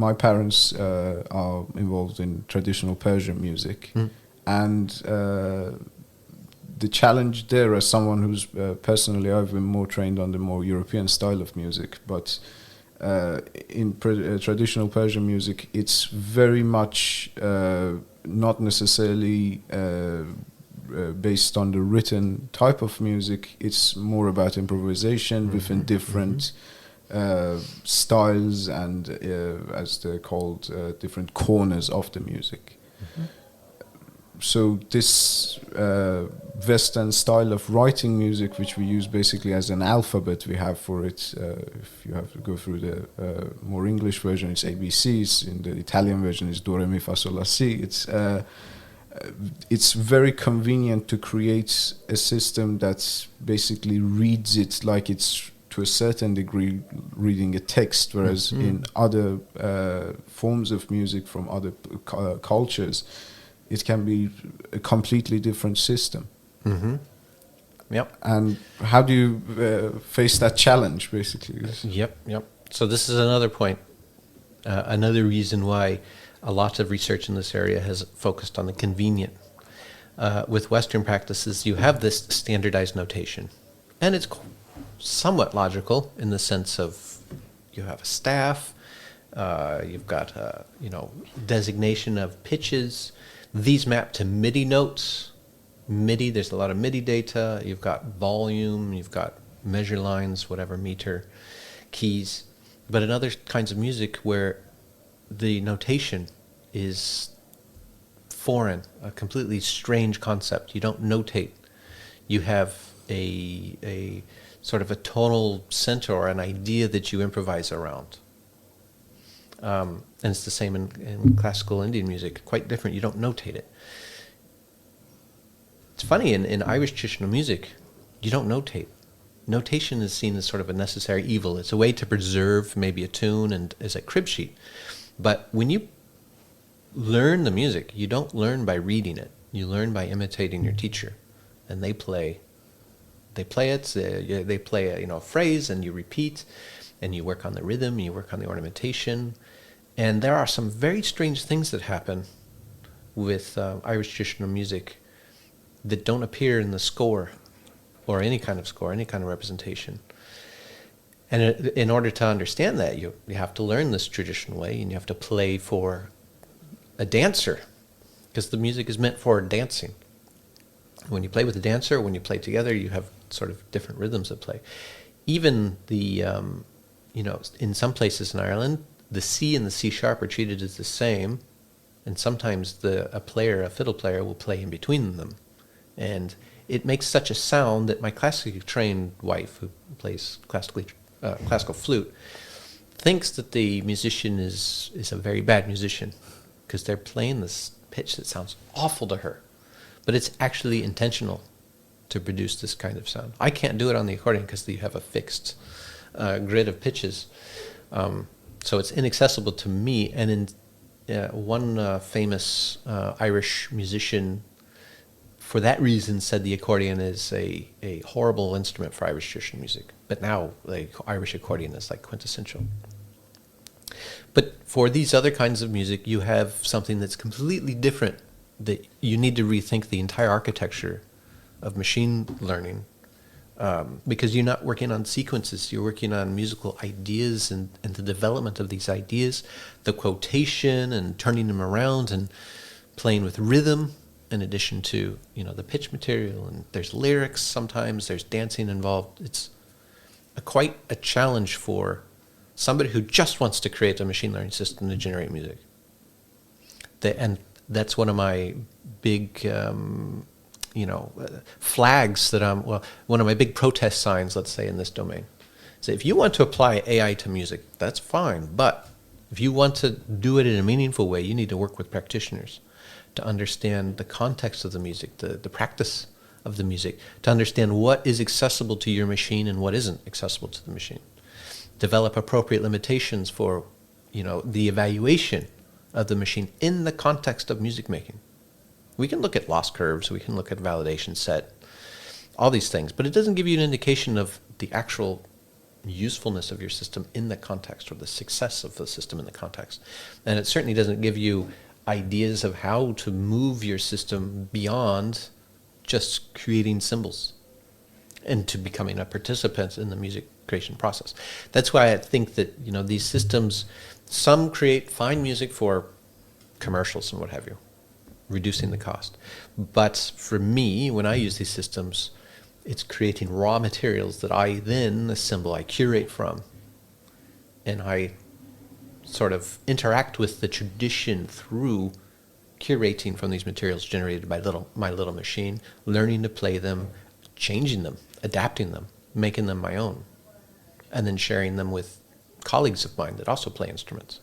my parents are involved in traditional Persian music, and the challenge there, as someone who's personally, I've been more trained on the more European style of music, but in traditional Persian music, it's very much not necessarily based on the written type of music. It's more about improvisation within different styles and, as they're called, different corners of the music. So this Western style of writing music, which we use basically as an alphabet we have for it, if you have to go through the more English version, it's ABCs. In the Italian version, it's Do, Re, Mi, Fa, Sol, La, Si. It's very convenient to create a system that basically reads it like it's, to a certain degree, reading a text, whereas in other forms of music from other cultures, it can be a completely different system. Yep. And how do you face that challenge, basically? Yep. So this is another point, another reason why a lot of research in this area has focused on the convenient. With Western practices, you have this standardized notation, and it's somewhat logical in the sense of you have a staff, you've got a designation of pitches. These map to MIDI notes. MIDI, there's a lot of MIDI data. You've got volume, you've got measure lines, whatever, meter, keys. But in other kinds of music where the notation is foreign, a completely strange concept, you don't notate. You have a sort of a tonal center or an idea that you improvise around. And it's the same in classical Indian music, quite different. You don't notate it. It's funny, in Irish traditional music, you don't notate. Notation is seen as sort of a necessary evil. It's a way to preserve maybe a tune and as a crib sheet. But when you learn the music, you don't learn by reading it. You learn by imitating your teacher. And they play it, they play a phrase, and you repeat, and you work on the rhythm, you work on the ornamentation. And there are some very strange things that happen with Irish traditional music that don't appear in the score or any kind of score, any kind of representation. And in order to understand that, you have to learn this traditional way, and you have to play for a dancer, because the music is meant for dancing. When you play with a dancer, when you play together, you have sort of different rhythms at play. Even the, in some places in Ireland, the C and the C sharp are treated as the same, and sometimes a fiddle player will play in between them. And it makes such a sound that my classically trained wife, who plays classical flute, thinks that the musician is a very bad musician, because they're playing this pitch that sounds awful to her. But it's actually intentional to produce this kind of sound. I can't do it on the accordion because you have a fixed grid of pitches. So it's inaccessible to me. And one famous Irish musician, for that reason, said the accordion is a horrible instrument for Irish traditional music. But now the Irish accordion is like quintessential. But for these other kinds of music, you have something that's completely different, that you need to rethink the entire architecture of machine learning, because you're not working on sequences, you're working on musical ideas and the development of these ideas, the quotation and turning them around and playing with rhythm in addition to the pitch material, and there's lyrics sometimes, there's dancing involved. It's quite a challenge for somebody who just wants to create a machine learning system to generate music. And that's one of my big flags that one of my big protest signs, let's say, in this domain. So if you want to apply AI to music, that's fine. But if you want to do it in a meaningful way, you need to work with practitioners to understand the context of the music, the practice of the music, to understand what is accessible to your machine and what isn't accessible to the machine. Develop appropriate limitations for, the evaluation of the machine in the context of music making. We can look at loss curves, we can look at validation set, all these things, but it doesn't give you an indication of the actual usefulness of your system in the context, or the success of the system in the context. And it certainly doesn't give you ideas of how to move your system beyond just creating symbols and to becoming a participant in the music creation process. That's why I think that, you know, these systems, some create fine music for commercials and what have you, reducing the cost. But for me, when I use these systems, it's creating raw materials that I then assemble, I curate from, and I sort of interact with the tradition through curating from these materials generated by my little machine, learning to play them, changing them, adapting them, making them my own, and then sharing them with colleagues of mine that also play instruments.